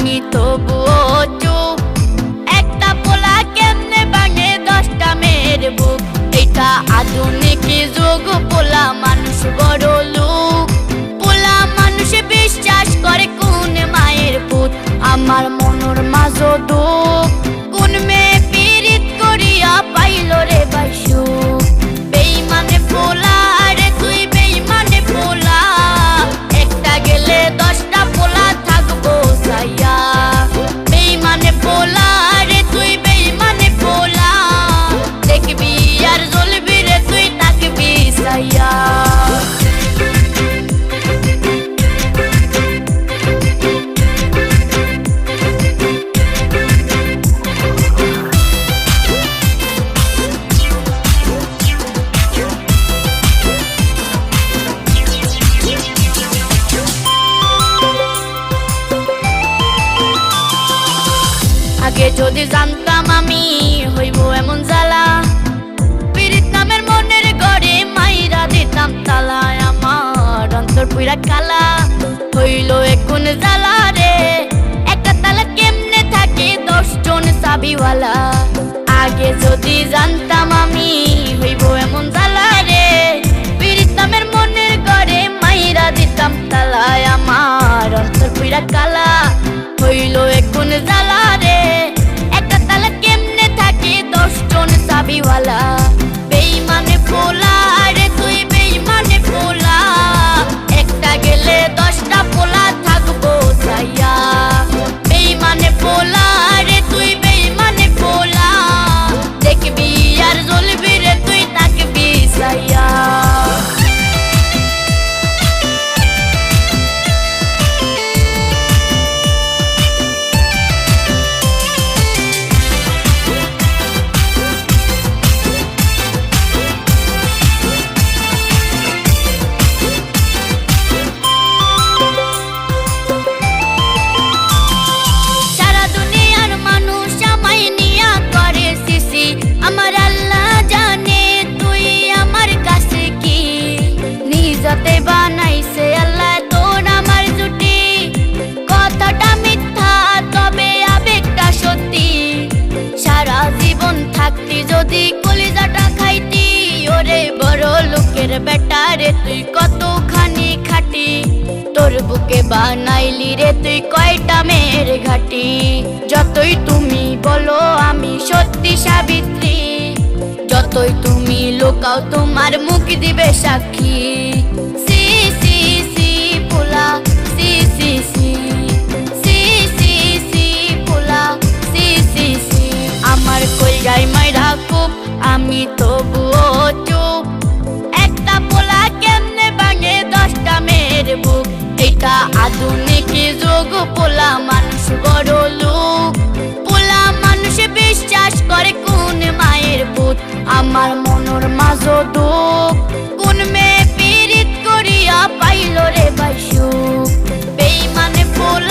আমি তবুও চুপ। একটা পোলা কেমনে ভাঙে 10টা মেয়ের বুক। এটা আধুনিক যুগ, পোলা মানুষ বড় লোক। পোলা মানুষ বিশ্বাস করে কোন মায়ের পুত। আমার মনের মাঝে দুঃখ, কোন মেয়ে পীড়িত করিয়া পাইল রে ভাই সুখ। বেইমানে পোলা রে তুই, বেইমানে পোলা। একটা গেলে 10টা পোলা থাকবো সাইয়া। বেইমানে পোলা রে তুই, বেইমানে পোলা। দেখবি আর জ্বলবি রে তুই, থাকবি সাইয়া। আগে যদি জানতাম আমি হইব এমন জ্বালা, পীড়িত নামের মনের ঘরে মাইরা দিতাম তালা। আমার অন্তর পুরা কালা হইল এখন জ্বালা রে। একটা তালা কেমনে থাকে 10 জন চাবিওয়ালা। আগে যদি জানতাম আমি হইব এমন জ্বালা রে, পীড়িত নামের মনের ঘরে মাইরা দিতাম তালা। আমার অন্তর পুরা কালা হইল এখন জ্বালা রে। একটা তালা কেমনে থাকে 10 জন চাবিওয়ালা। বেইমানে পোলা রে তুই, বেইমানে পোলা। একটা গেলে 10টা পোলা থাকবো সাইয়া। বেইমানে পোলা রে তুই, বেইমানে পোলা। দেখবি আর জ্বলবি রে তুই, থাকবি সাইয়া। বানাইছে আল্লাহ তোর আমার জুটি। কথাটা মিথ্যা তবে আবেগটা সত্যি। সারা জীবন থাকতি যদি কলিজাটা খাইতি। ওরে বড় লোকের বেটা রে তুই কতখানি খাটি। তোর বুকে বানাইলি রে তুই কয়টা মেয়ের ঘাটি। যতই তুমি বলো আমি সত্যি সাবিত্রী, যতই তুমি লুকাও তোমার মুখ দিবে সাক্ষী। সি সি সি পোলা, সি সি সি সি সি সি পোলা, সি সি সি। আমার কলজায় মাইরা খুব, আমি তবুও চুপ। একটা পোলা কেমনে ভাঙে 10টা মেয়ের বুক। এটা আধুনিক যুগ, পোলা মানুষ বড় লোক। পোলা মানুষ বিশ্বাস করে কোন মায়ের পুত। আমার মনের মাঝে দুঃখ, কোন মেয়ে পীড়িত করিয়া পাইল রে ভাই সুখ। বেইমানে পোলা।